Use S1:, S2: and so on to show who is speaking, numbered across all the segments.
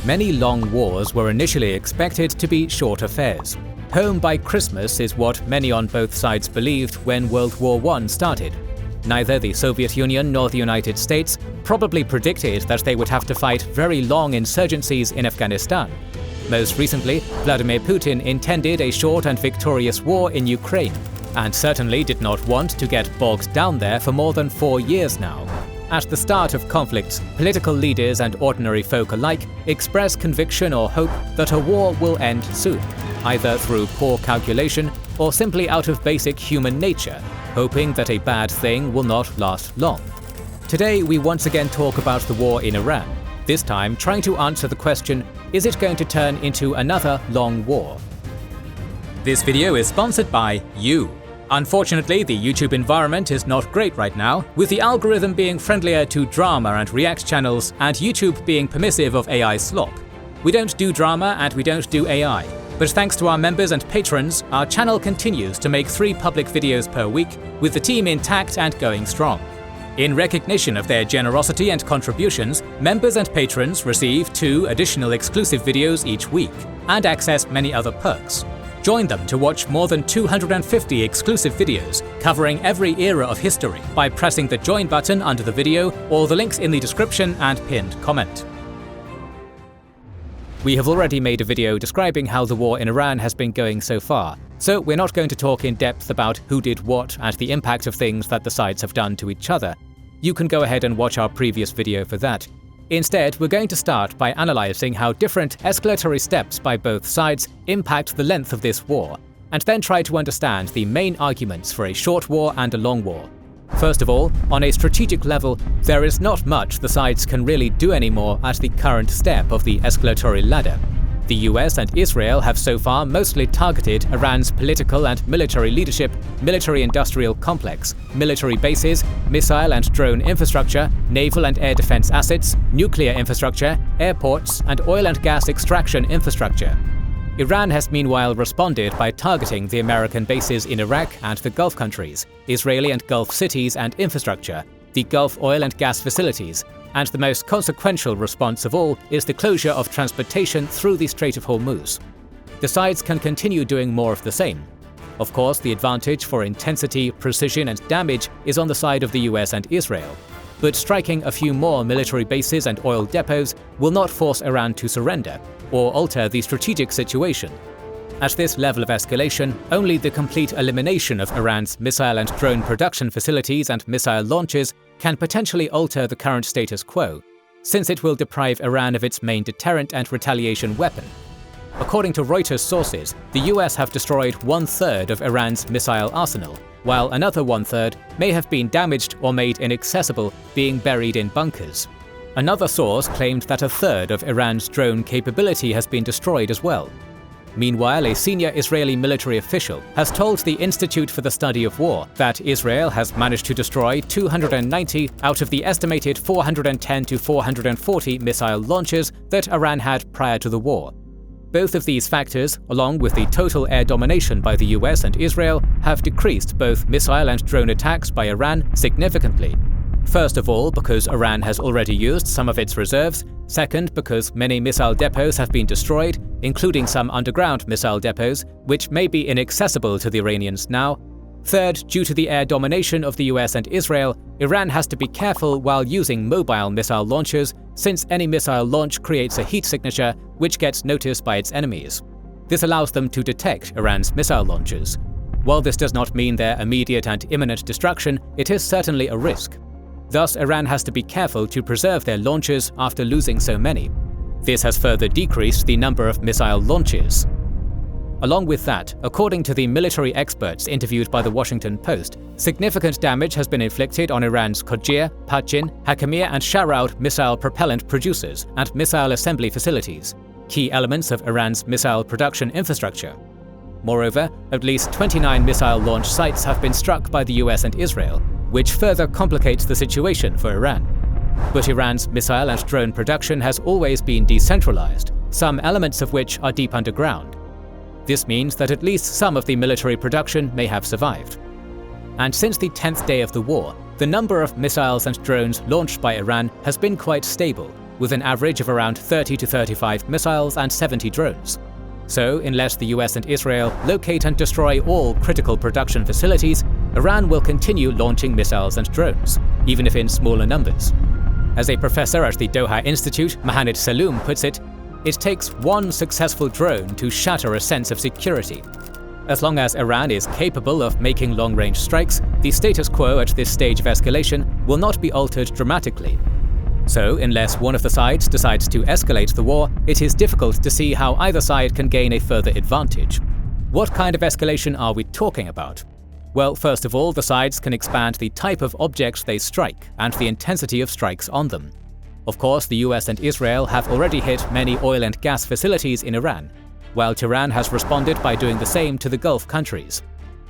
S1: many long wars were initially expected to be short affairs. Home by Christmas is what many on both sides believed when World War I started. Neither the Soviet Union nor the United States probably predicted that they would have to fight very long insurgencies in Afghanistan. Most recently, Vladimir Putin intended a short and victorious war in Ukraine, and certainly did not want to get bogged down there for more than 4 years now. At the start of conflicts, political leaders and ordinary folk alike express conviction or hope that a war will end soon, either through poor calculation or simply out of basic human nature, hoping that a bad thing will not last long. Today we once again talk about the war in Iran, this time trying to answer the question, is it going to turn into another long war? This video is sponsored by you. Unfortunately, the YouTube environment is not great right now, with the algorithm being friendlier to drama and react channels and YouTube being permissive of AI slop. We don't do drama and we don't do AI, but thanks to our members and patrons, our channel continues to make 3 public videos per week, with the team intact and going strong. In recognition of their generosity and contributions, members and patrons receive 2 additional exclusive videos each week, and access many other perks. Join them to watch more than 250 exclusive videos covering every era of history by pressing the join button under the video or the links in the description and pinned comment. We have already made a video describing how the war in Iran has been going so far, so we're not going to talk in depth about who did what and the impact of things that the sides have done to each other. You can go ahead and watch our previous video for that. Instead, we're going to start by analysing how different escalatory steps by both sides impact the length of this war, and then try to understand the main arguments for a short war and a long war. First of all, on a strategic level, there is not much the sides can really do anymore at the current step of the escalatory ladder. The US and Israel have so far mostly targeted Iran's political and military leadership, military-industrial complex, military bases, missile and drone infrastructure, naval and air defense assets, nuclear infrastructure, airports, and oil and gas extraction infrastructure. Iran has meanwhile responded by targeting the American bases in Iraq and the Gulf countries, Israeli and Gulf cities and infrastructure, the Gulf oil and gas facilities, and the most consequential response of all is the closure of transportation through the Strait of Hormuz. The sides can continue doing more of the same. Of course, the advantage for intensity, precision, and damage is on the side of the US and Israel, but striking a few more military bases and oil depots will not force Iran to surrender or alter the strategic situation. At this level of escalation, only the complete elimination of Iran's missile and drone production facilities and missile launches can potentially alter the current status quo, since it will deprive Iran of its main deterrent and retaliation weapon. According to Reuters sources, the US have destroyed 1/3 of Iran's missile arsenal, while another 1/3 may have been damaged or made inaccessible, being buried in bunkers. Another source claimed that 1/3 of Iran's drone capability has been destroyed as well. Meanwhile, a senior Israeli military official has told the Institute for the Study of War that Israel has managed to destroy 290 out of the estimated 410 to 440 missile launches that Iran had prior to the war. Both of these factors, along with the total air domination by the US and Israel, have decreased both missile and drone attacks by Iran significantly. First of all, because Iran has already used some of its reserves. Second, because many missile depots have been destroyed, including some underground missile depots, which may be inaccessible to the Iranians now. Third, due to the air domination of the US and Israel, Iran has to be careful while using mobile missile launchers, since any missile launch creates a heat signature which gets noticed by its enemies. This allows them to detect Iran's missile launches. While this does not mean their immediate and imminent destruction, it is certainly a risk. Thus, Iran has to be careful to preserve their launches after losing so many. This has further decreased the number of missile launches. Along with that, according to the military experts interviewed by the Washington Post, significant damage has been inflicted on Iran's Qadjir, Pachin, Hakamiyah and Sharaud missile propellant producers and missile assembly facilities, key elements of Iran's missile production infrastructure. Moreover, at least 29 missile launch sites have been struck by the US and Israel, which further complicates the situation for Iran. But Iran's missile and drone production has always been decentralized, some elements of which are deep underground. This means that at least some of the military production may have survived. And since the 10th day of the war, the number of missiles and drones launched by Iran has been quite stable, with an average of around 30 to 35 missiles and 70 drones. So, unless the US and Israel locate and destroy all critical production facilities, Iran will continue launching missiles and drones, even if in smaller numbers. As a professor at the Doha Institute, Mohamed Saloom, puts it, "It takes one successful drone to shatter a sense of security." As long as Iran is capable of making long-range strikes, the status quo at this stage of escalation will not be altered dramatically. So, unless one of the sides decides to escalate the war, it is difficult to see how either side can gain a further advantage. What kind of escalation are we talking about? Well, first of all, the sides can expand the type of objects they strike and the intensity of strikes on them. Of course, the US and Israel have already hit many oil and gas facilities in Iran, while Tehran has responded by doing the same to the Gulf countries.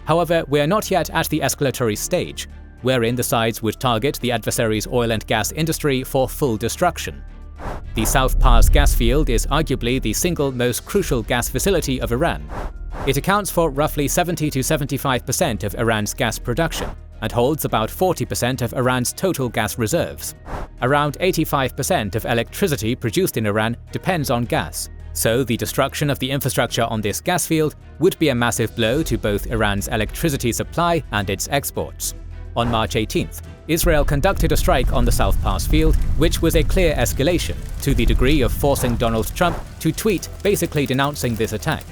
S1: However, we are not yet at the escalatory stage, wherein the sides would target the adversary's oil and gas industry for full destruction. The South Pars gas field is arguably the single most crucial gas facility of Iran. It accounts for roughly 70 to 75% of Iran's gas production and holds about 40% of Iran's total gas reserves. Around 85% of electricity produced in Iran depends on gas, so the destruction of the infrastructure on this gas field would be a massive blow to both Iran's electricity supply and its exports. On March 18th, Israel conducted a strike on the South Pars field, which was a clear escalation, to the degree of forcing Donald Trump to tweet basically denouncing this attack.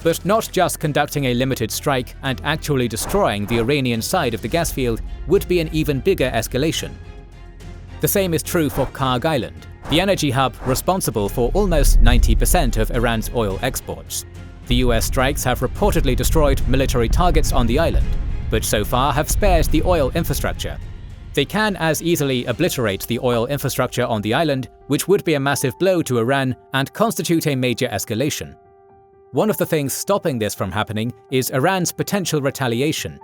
S1: But not just conducting a limited strike and actually destroying the Iranian side of the gas field would be an even bigger escalation. The same is true for Karg Island, the energy hub responsible for almost 90% of Iran's oil exports. The US strikes have reportedly destroyed military targets on the island, but so far have spared the oil infrastructure. They can as easily obliterate the oil infrastructure on the island, which would be a massive blow to Iran and constitute a major escalation. One of the things stopping this from happening is Iran's potential retaliation.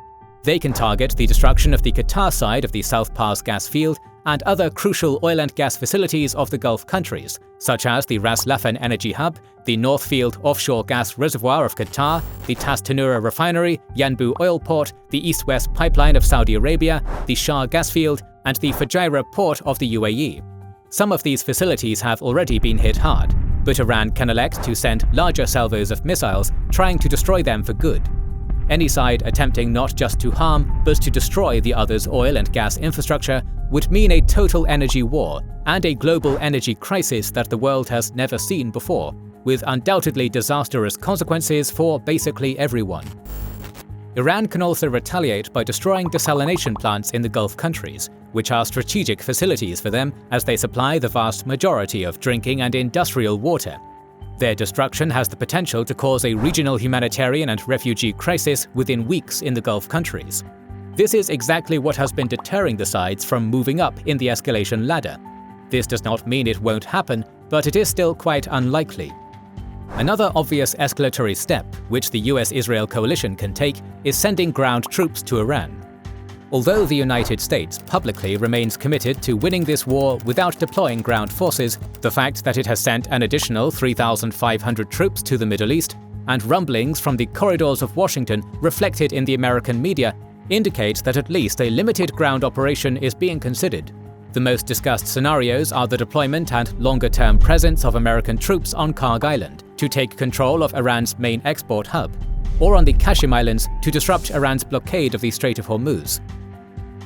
S1: They can target the destruction of the Qatar side of the South Pars gas field and other crucial oil and gas facilities of the Gulf countries, such as the Ras Laffan energy hub, the North Field offshore gas reservoir of Qatar, the Tas Tanura refinery, Yanbu oil port, the East-West pipeline of Saudi Arabia, the Shah gas field, and the Fujairah port of the UAE. Some of these facilities have already been hit hard, but Iran can elect to send larger salvos of missiles, trying to destroy them for good. Any side attempting not just to harm, but to destroy the other's oil and gas infrastructure would mean a total energy war and a global energy crisis that the world has never seen before, with undoubtedly disastrous consequences for basically everyone. Iran can also retaliate by destroying desalination plants in the Gulf countries, which are strategic facilities for them as they supply the vast majority of drinking and industrial water. Their destruction has the potential to cause a regional humanitarian and refugee crisis within weeks in the Gulf countries. This is exactly what has been deterring the sides from moving up in the escalation ladder. This does not mean it won't happen, but it is still quite unlikely. Another obvious escalatory step, which the US-Israel coalition can take, is sending ground troops to Iran. Although the United States publicly remains committed to winning this war without deploying ground forces, the fact that it has sent an additional 3,500 troops to the Middle East, and rumblings from the corridors of Washington reflected in the American media, indicates that at least a limited ground operation is being considered. The most discussed scenarios are the deployment and longer-term presence of American troops on Karg Island to take control of Iran's main export hub, or on the Qashm Islands to disrupt Iran's blockade of the Strait of Hormuz.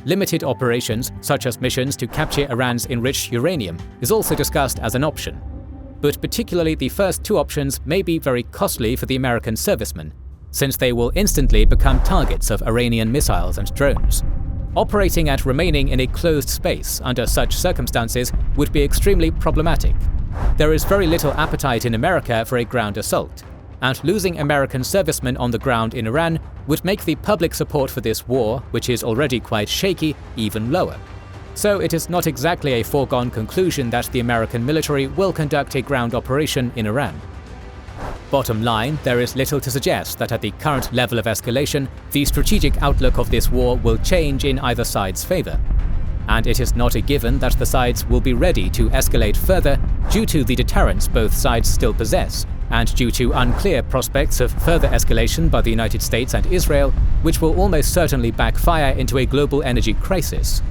S1: Limited operations, such as missions to capture Iran's enriched uranium, is also discussed as an option. But particularly the first two options may be very costly for the American servicemen, since they will instantly become targets of Iranian missiles and drones. Operating and remaining in a closed space under such circumstances would be extremely problematic. There is very little appetite in America for a ground assault, and losing American servicemen on the ground in Iran would make the public support for this war, which is already quite shaky, even lower. So it is not exactly a foregone conclusion that the American military will conduct a ground operation in Iran. Bottom line, there is little to suggest that at the current level of escalation, the strategic outlook of this war will change in either side's favor. And it is not a given that the sides will be ready to escalate further due to the deterrence both sides still possess, and due to unclear prospects of further escalation by the United States and Israel, which will almost certainly backfire into a global energy crisis.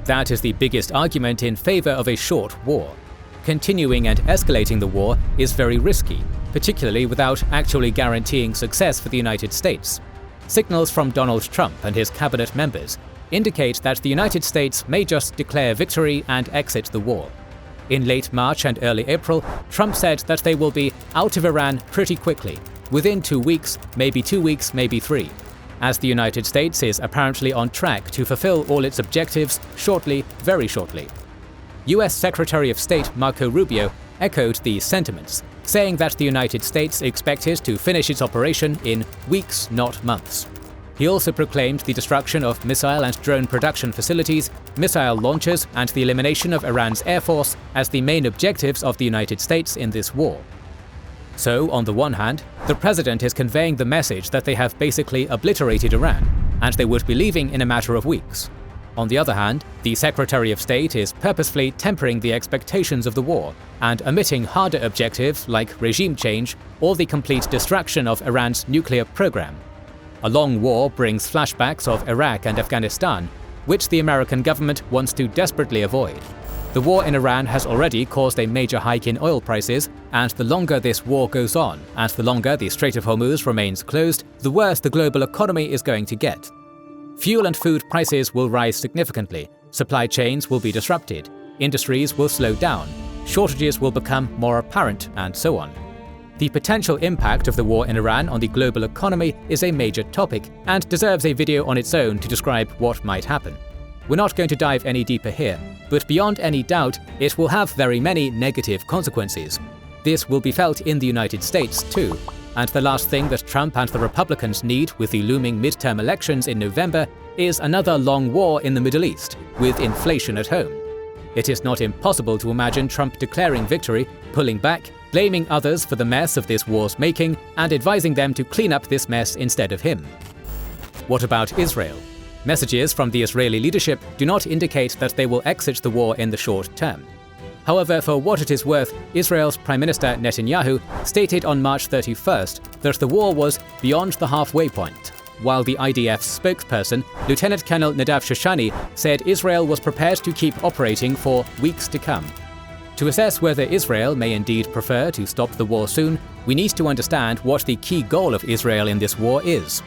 S1: That is the biggest argument in favor of a short war. continuing and escalating the war is very risky, particularly without actually guaranteeing success for the United States. Signals from Donald Trump and his cabinet members indicate that the United States may just declare victory and exit the war. In late March and early April, Trump said that they will be out of Iran pretty quickly, within 2 weeks, maybe 2 weeks, maybe 3, as the United States is apparently on track to fulfill all its objectives shortly, very shortly. US Secretary of State Marco Rubio echoed these sentiments, saying that the United States expected to finish its operation in weeks, not months. He also proclaimed the destruction of missile and drone production facilities, missile launchers, and the elimination of Iran's air force as the main objectives of the United States in this war. So, on the one hand, the president is conveying the message that they have basically obliterated Iran, and they would be leaving in a matter of weeks. On the other hand, the Secretary of State is purposefully tempering the expectations of the war and omitting harder objectives like regime change or the complete destruction of Iran's nuclear program. A long war brings flashbacks of Iraq and Afghanistan, which the American government wants to desperately avoid. The war in Iran has already caused a major hike in oil prices, and the longer this war goes on, and the longer the Strait of Hormuz remains closed, the worse the global economy is going to get. Fuel and food prices will rise significantly, supply chains will be disrupted, industries will slow down, shortages will become more apparent, and so on. The potential impact of the war in Iran on the global economy is a major topic and deserves a video on its own to describe what might happen. We're not going to dive any deeper here, but beyond any doubt, it will have very many negative consequences. This will be felt in the United States too, and the last thing that Trump and the Republicans need with the looming midterm elections in November is another long war in the Middle East, with inflation at home. It is not impossible to imagine Trump declaring victory, pulling back, blaming others for the mess of this war's making, and advising them to clean up this mess instead of him. What about Israel? Messages from the Israeli leadership do not indicate that they will exit the war in the short term. However, for what it is worth, Israel's Prime Minister Netanyahu stated on March 31st that the war was beyond the halfway point, while the IDF's spokesperson, Lieutenant Colonel Nadav Shoshani, said Israel was prepared to keep operating for weeks to come. To assess whether Israel may indeed prefer to stop the war soon, we need to understand what the key goal of Israel in this war is.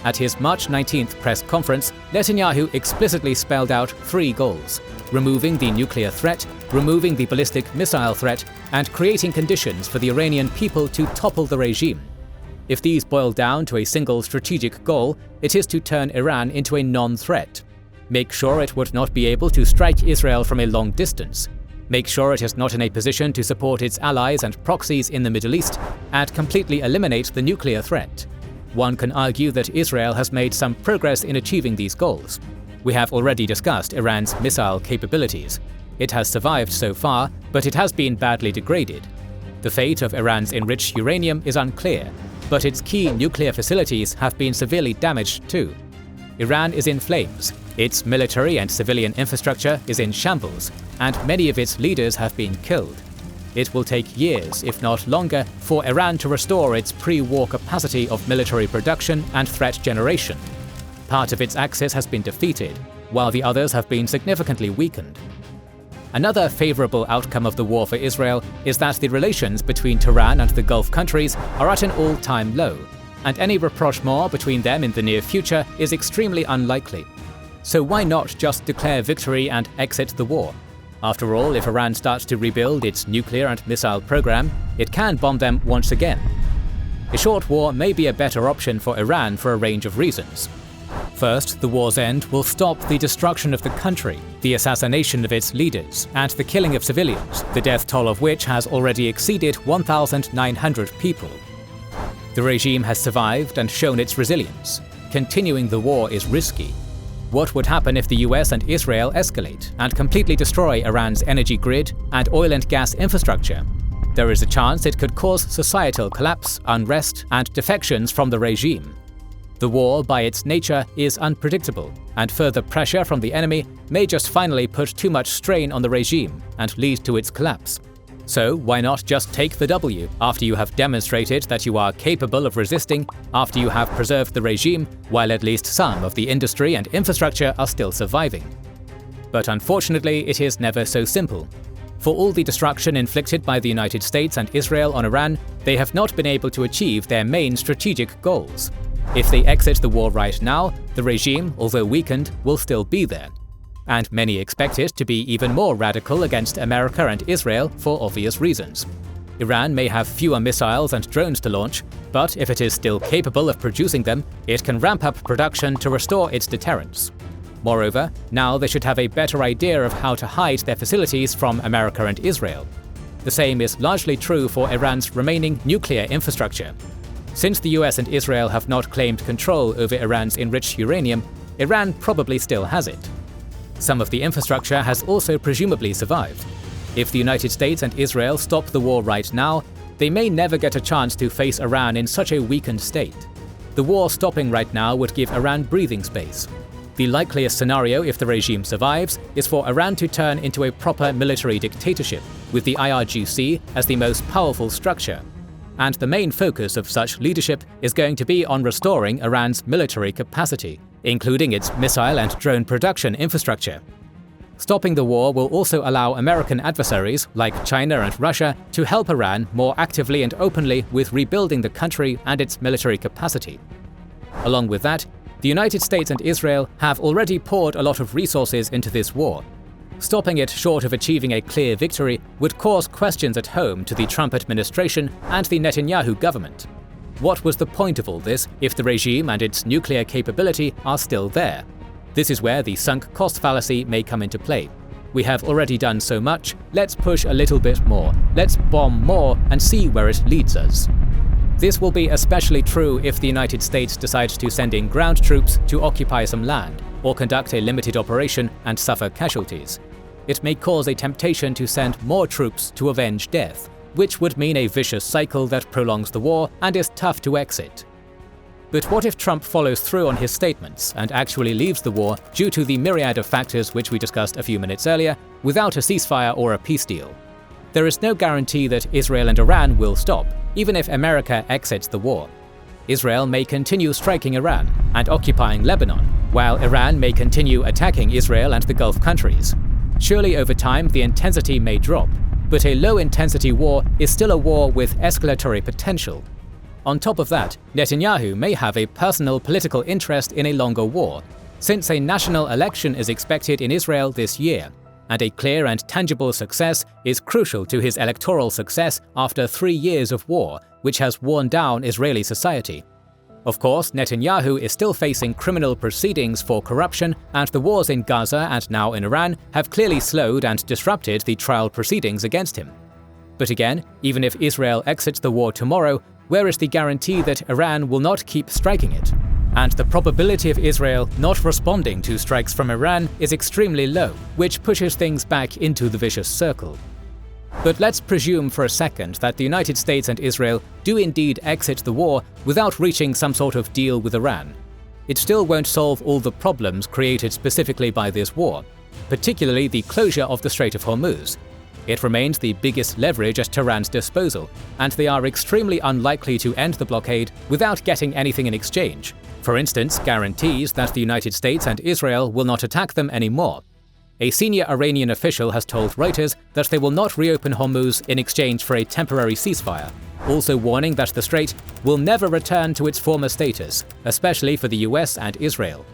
S1: At his March 19th press conference, Netanyahu explicitly spelled out 3 goals: removing the nuclear threat, removing the ballistic missile threat, and creating conditions for the Iranian people to topple the regime. If these boil down to a single strategic goal, it is to turn Iran into a non-threat. Make sure it would not be able to strike Israel from a long distance. Make sure it is not in a position to support its allies and proxies in the Middle East, and completely eliminate the nuclear threat. One can argue that Israel has made some progress in achieving these goals. We have already discussed Iran's missile capabilities. It has survived so far, but it has been badly degraded. The fate of Iran's enriched uranium is unclear, but its key nuclear facilities have been severely damaged too. Iran is in flames, its military and civilian infrastructure is in shambles, and many of its leaders have been killed. It will take years, if not longer, for Iran to restore its pre-war capacity of military production and threat generation. Part of its axis has been defeated, while the others have been significantly weakened. Another favorable outcome of the war for Israel is that the relations between Tehran and the Gulf countries are at an all-time low, and any rapprochement between them in the near future is extremely unlikely. So why not just declare victory and exit the war? After all, if Iran starts to rebuild its nuclear and missile program, it can bomb them once again. A short war may be a better option for Iran for a range of reasons. First, the war's end will stop the destruction of the country, the assassination of its leaders, and the killing of civilians, the death toll of which has already exceeded 1,900 people. The regime has survived and shown its resilience. Continuing the war is risky. What would happen if the US and Israel escalate and completely destroy Iran's energy grid and oil and gas infrastructure? There is a chance it could cause societal collapse, unrest, and defections from the regime. The war, by its nature, is unpredictable, and further pressure from the enemy may just finally put too much strain on the regime and lead to its collapse. So why not just take the W after you have demonstrated that you are capable of resisting, after you have preserved the regime, while at least some of the industry and infrastructure are still surviving? But unfortunately, it is never so simple. For all the destruction inflicted by the United States and Israel on Iran, they have not been able to achieve their main strategic goals. If they exit the war right now, the regime, although weakened, will still be there. And many expect it to be even more radical against America and Israel for obvious reasons. Iran may have fewer missiles and drones to launch, but if it is still capable of producing them, it can ramp up production to restore its deterrence. Moreover, now they should have a better idea of how to hide their facilities from America and Israel. The same is largely true for Iran's remaining nuclear infrastructure. Since the US and Israel have not claimed control over Iran's enriched uranium, Iran probably still has it. Some of the infrastructure has also presumably survived. If the United States and Israel stop the war right now, they may never get a chance to face Iran in such a weakened state. The war stopping right now would give Iran breathing space. The likeliest scenario if the regime survives is for Iran to turn into a proper military dictatorship, with the IRGC as the most powerful structure. And the main focus of such leadership is going to be on restoring Iran's military capacity, including its missile and drone production infrastructure. Stopping the war will also allow American adversaries, like China and Russia, to help Iran more actively and openly with rebuilding the country and its military capacity. Along with that, the United States and Israel have already poured a lot of resources into this war. Stopping it short of achieving a clear victory would cause questions at home to the Trump administration and the Netanyahu government. What was the point of all this if the regime and its nuclear capability are still there? This is where the sunk cost fallacy may come into play. We have already done so much, let's push a little bit more, let's bomb more and see where it leads us. This will be especially true if the United States decides to send in ground troops to occupy some land, or conduct a limited operation and suffer casualties. It may cause a temptation to send more troops to avenge death, which would mean a vicious cycle that prolongs the war and is tough to exit. But what if Trump follows through on his statements and actually leaves the war due to the myriad of factors which we discussed a few minutes earlier, without a ceasefire or a peace deal? There is no guarantee that Israel and Iran will stop, even if America exits the war. Israel may continue striking Iran and occupying Lebanon, while Iran may continue attacking Israel and the Gulf countries. Surely over time the intensity may drop, but a low-intensity war is still a war with escalatory potential. On top of that, Netanyahu may have a personal political interest in a longer war, since a national election is expected in Israel this year, and a clear and tangible success is crucial to his electoral success after 3 years of war, which has worn down Israeli society. Of course, Netanyahu is still facing criminal proceedings for corruption, and the wars in Gaza and now in Iran have clearly slowed and disrupted the trial proceedings against him. But again, even if Israel exits the war tomorrow, where is the guarantee that Iran will not keep striking it? And the probability of Israel not responding to strikes from Iran is extremely low, which pushes things back into the vicious circle. But let's presume for a second that the United States and Israel do indeed exit the war without reaching some sort of deal with Iran. It still won't solve all the problems created specifically by this war, particularly the closure of the Strait of Hormuz. It remains the biggest leverage at Tehran's disposal, and they are extremely unlikely to end the blockade without getting anything in exchange. For instance, guarantees that the United States and Israel will not attack them anymore. A senior Iranian official has told Reuters that they will not reopen Hormuz in exchange for a temporary ceasefire, also warning that the strait will never return to its former status, especially for the US and Israel.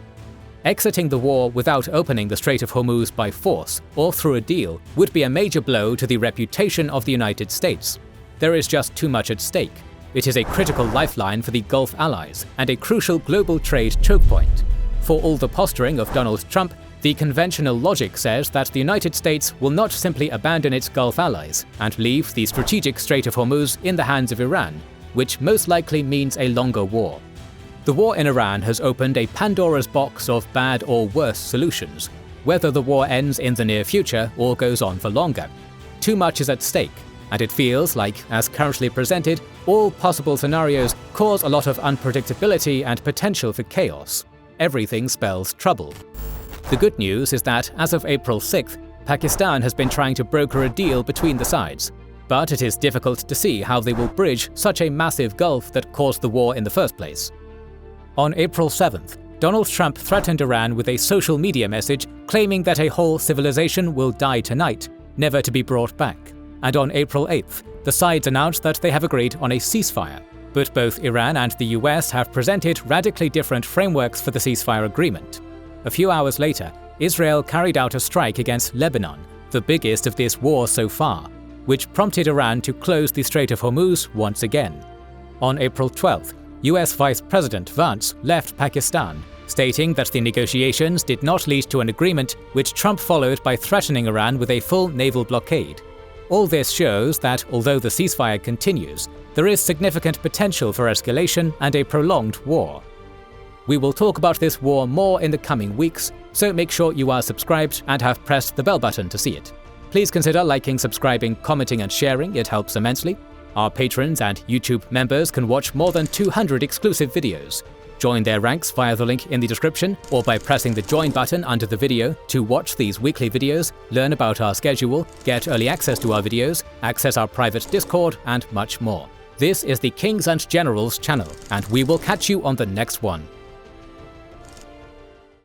S1: Exiting the war without opening the Strait of Hormuz by force or through a deal would be a major blow to the reputation of the United States. There is just too much at stake. It is a critical lifeline for the Gulf allies and a crucial global trade choke point. For all the posturing of Donald Trump, the conventional logic says that the United States will not simply abandon its Gulf allies and leave the strategic Strait of Hormuz in the hands of Iran, which most likely means a longer war. The war in Iran has opened a Pandora's box of bad or worse solutions, whether the war ends in the near future or goes on for longer. Too much is at stake, and it feels like, as currently presented, all possible scenarios cause a lot of unpredictability and potential for chaos. Everything spells trouble. The good news is that, as of April 6th, Pakistan has been trying to broker a deal between the sides, but it is difficult to see how they will bridge such a massive gulf that caused the war in the first place. On April 7th, Donald Trump threatened Iran with a social media message claiming that a whole civilization will die tonight, never to be brought back. And on April 8th, the sides announced that they have agreed on a ceasefire. But both Iran and the US have presented radically different frameworks for the ceasefire agreement. A few hours later, Israel carried out a strike against Lebanon, the biggest of this war so far, which prompted Iran to close the Strait of Hormuz once again. On April 12th, US Vice President Vance left Pakistan, stating that the negotiations did not lead to an agreement, which Trump followed by threatening Iran with a full naval blockade. All this shows that, although the ceasefire continues, there is significant potential for escalation and a prolonged war. We will talk about this war more in the coming weeks, so make sure you are subscribed and have pressed the bell button to see it. Please consider liking, subscribing, commenting and sharing, it helps immensely. Our patrons and YouTube members can watch more than 200 exclusive videos. Join their ranks via the link in the description or by pressing the join button under the video to watch these weekly videos, learn about our schedule, get early access to our videos, access our private Discord, and much more. This is the Kings and Generals channel, and we will catch you on the next one.